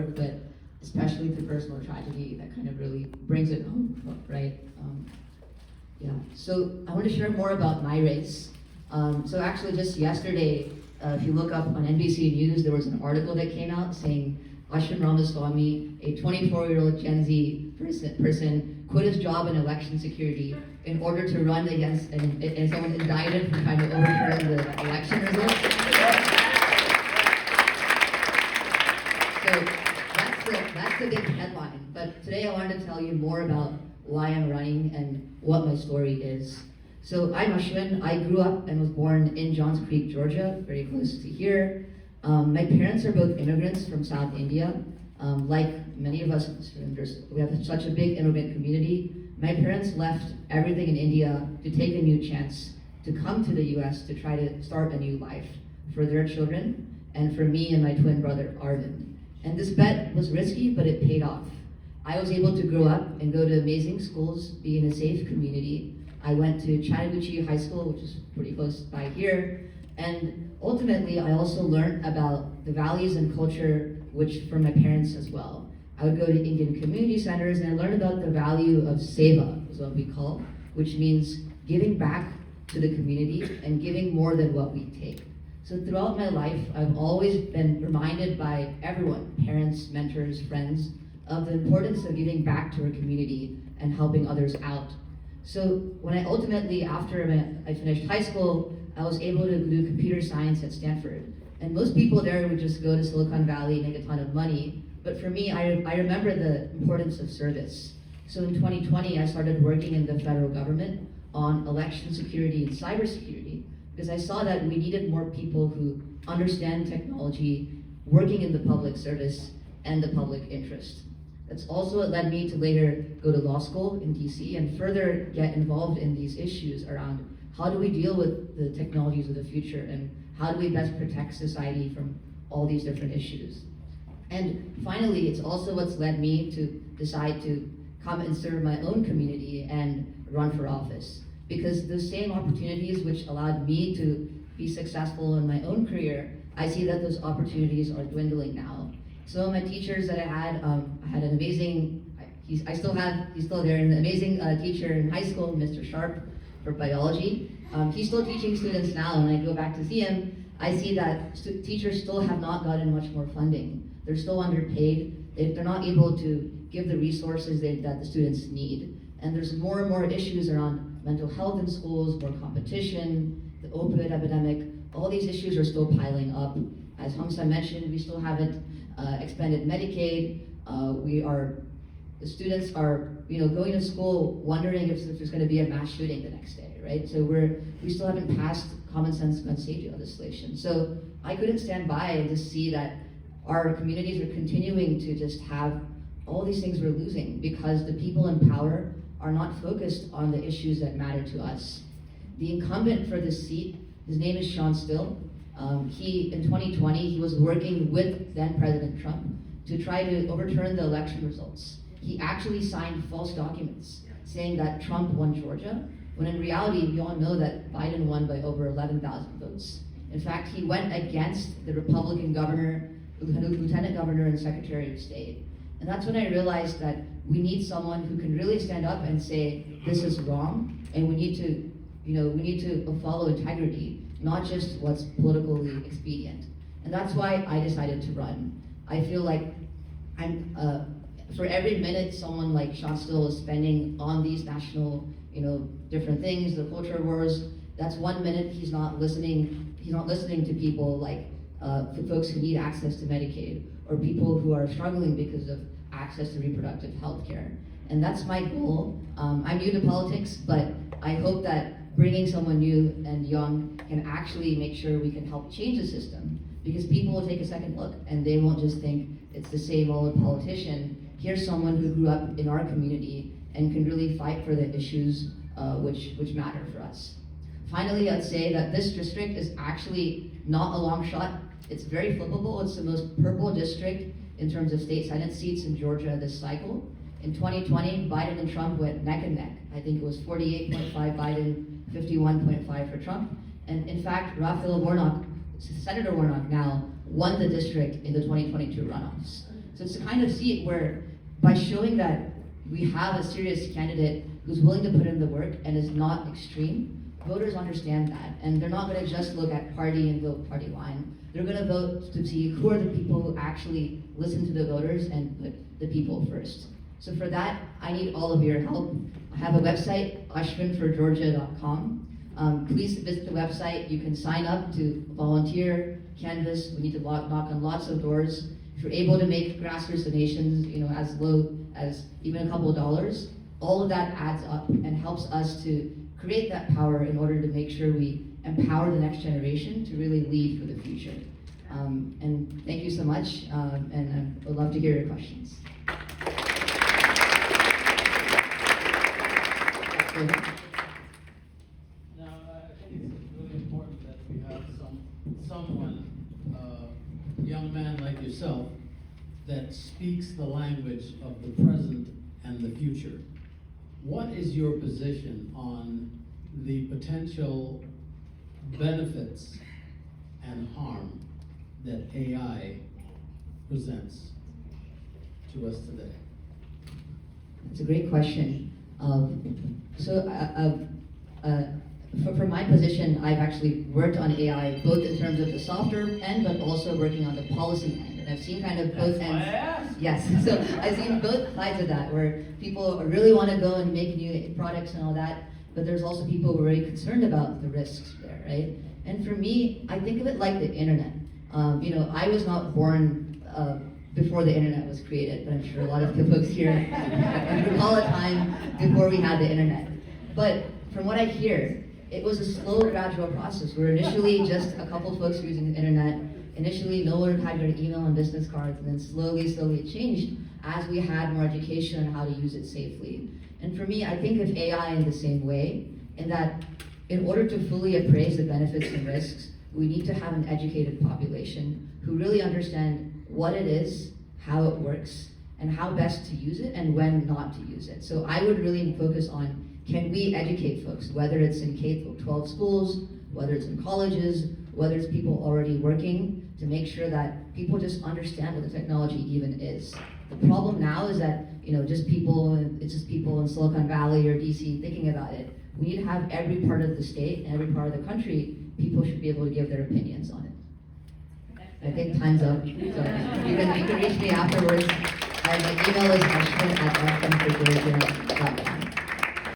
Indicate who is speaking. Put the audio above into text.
Speaker 1: work, but especially through personal tragedy, that kind of really brings it home, right? Yeah, so I want to share more about my race. So actually just yesterday, if you look up on NBC News, there was an article that came out saying Ashwin Ramaswami, a 24-year-old Gen Z person, quit his job in election security in order to run against, and someone indicted for trying to overturn the election results. So that's the big headline. But today I wanted to tell you more about why I'm running and what my story is. So I'm Ashwin. I grew up and was born in Johns Creek, Georgia, very close to here. My parents are both immigrants from South India. Like many of us, we have such a big immigrant community. My parents left everything in India to take a new chance, to come to the US to try to start a new life for their children, and for me and my twin brother, Arvind. And this bet was risky, but it paid off. I was able to grow up and go to amazing schools, be in a safe community. I went to Chattahoochee High School, which is pretty close by here. And ultimately, I also learned about the values and culture, which from my parents as well. I would go to Indian community centers and I learned about the value of seva, is what we call, which means giving back to the community and giving more than what we take. So throughout my life, I've always been reminded by everyone, parents, mentors, friends, of the importance of giving back to our community and helping others out. So when I ultimately, after I finished high school, I was able to do computer science at Stanford. And most people there would just go to Silicon Valley, make a ton of money. But for me, I remember the importance of service. So in 2020, I started working in the federal government on election security and cybersecurity, because I saw that we needed more people who understand technology, working in the public service and the public interest. That's also what led me to later go to law school in DC and further get involved in these issues around how do we deal with the technologies of the future and how do we best protect society from all these different issues. And finally, it's also what's led me to decide to come and serve my own community and run for office. Because those same opportunities which allowed me to be successful in my own career, I see that those opportunities are dwindling now. Some of my teachers that I had an amazing, he's still there, an amazing teacher in high school, Mr. Sharp, for biology. He's still teaching students now, and when I go back to see him, I see that teachers still have not gotten much more funding. They're still underpaid. They're not able to give the resources that the students need. And there's more and more issues around mental health in schools, more competition, the opioid epidemic. All these issues are still piling up. As Hamza mentioned, we still haven't expanded Medicaid. The students are going to school wondering if there's going to be a mass shooting the next day, right? So we still haven't passed common sense gun safety legislation. So I couldn't stand by and just see that our communities are continuing to just have all these things we're losing because the people in power are not focused on the issues that matter to us. The incumbent for this seat, his name is Sean Still. In 2020, he was working with then President Trump to try to overturn the election results. He actually signed false documents saying that Trump won Georgia, when in reality, we all know that Biden won by over 11,000 votes. In fact, he went against the Republican governor, lieutenant governor, and secretary of state. And that's when I realized that we need someone who can really stand up and say, this is wrong, and we need to follow integrity, not just what's politically expedient. And that's why I decided to run. I feel like for every minute someone like Sean Still is spending on these national, different things, the culture wars, that's 1 minute he's not listening to people like folks who need access to Medicaid, or people who are struggling because of access to reproductive health care. And that's my goal. I'm new to politics, but I hope that bringing someone new and young can actually make sure we can help change the system, because people will take a second look and they won't just think it's the same old politician. Here's someone who grew up in our community and can really fight for the issues which matter for us. Finally, I'd say that this district is actually not a long shot. It's very flippable. It's the most purple district in terms of state Senate seats in Georgia this cycle. In 2020, Biden and Trump went neck and neck. I think it was 48.5 Biden, 51.5 for Trump. And in fact, Senator Warnock now won the district in the 2022 runoffs. So it's to kind of see it where, by showing that we have a serious candidate who's willing to put in the work and is not extreme, voters understand that. And they're not going to just look at party and vote party line. They're going to vote to see who are the people who actually listen to the voters and put the people first. So for that, I need all of your help. I have a website, ashwinforgeorgia.com. Please visit the website. You can sign up to volunteer, canvass. We need to knock on lots of doors. If you're able to make grassroots donations, as low as even a couple of dollars, all of that adds up and helps us to create that power in order to make sure we empower the next generation to really lead for the future. And thank you so much, and I would love to hear your questions.
Speaker 2: Now, I think it's really important that we have someone, young man like yourself, that speaks the language of the present and the future. What is your position on the potential benefits and harm that AI presents to us today?
Speaker 1: It's a great question. For my position, I've actually worked on AI both in terms of the software end, but also working on the policy end. And I've seen kind of both ends. Yes, so I've seen both sides of that, where people really want to go and make new products and all that, but there's also people who are very concerned about the risks there, right? And for me, I think of it like the internet. I was not born before the internet was created, but I'm sure a lot of the folks here recall a time before we had the internet. But from what I hear, it was a slow, gradual process where initially just a couple folks were using the internet. Initially, no one had their email and business cards, and then slowly it changed as we had more education on how to use it safely. And for me, I think of AI in the same way, in that in order to fully appraise the benefits and risks, we need to have an educated population who really understand what it is, how it works, and how best to use it and when not to use it. So I would really focus on, can we educate folks, whether it's in K-12 schools, whether it's in colleges, whether it's people already working, to make sure that people just understand what the technology even is. The problem now is that it's just people in Silicon Valley or DC thinking about it. We need to have every part of the state and every part of the country, people should be able to give their opinions on it. I think time's up. So you can reach me afterwards. My email is ashwin@ashwinforgeorgia.com.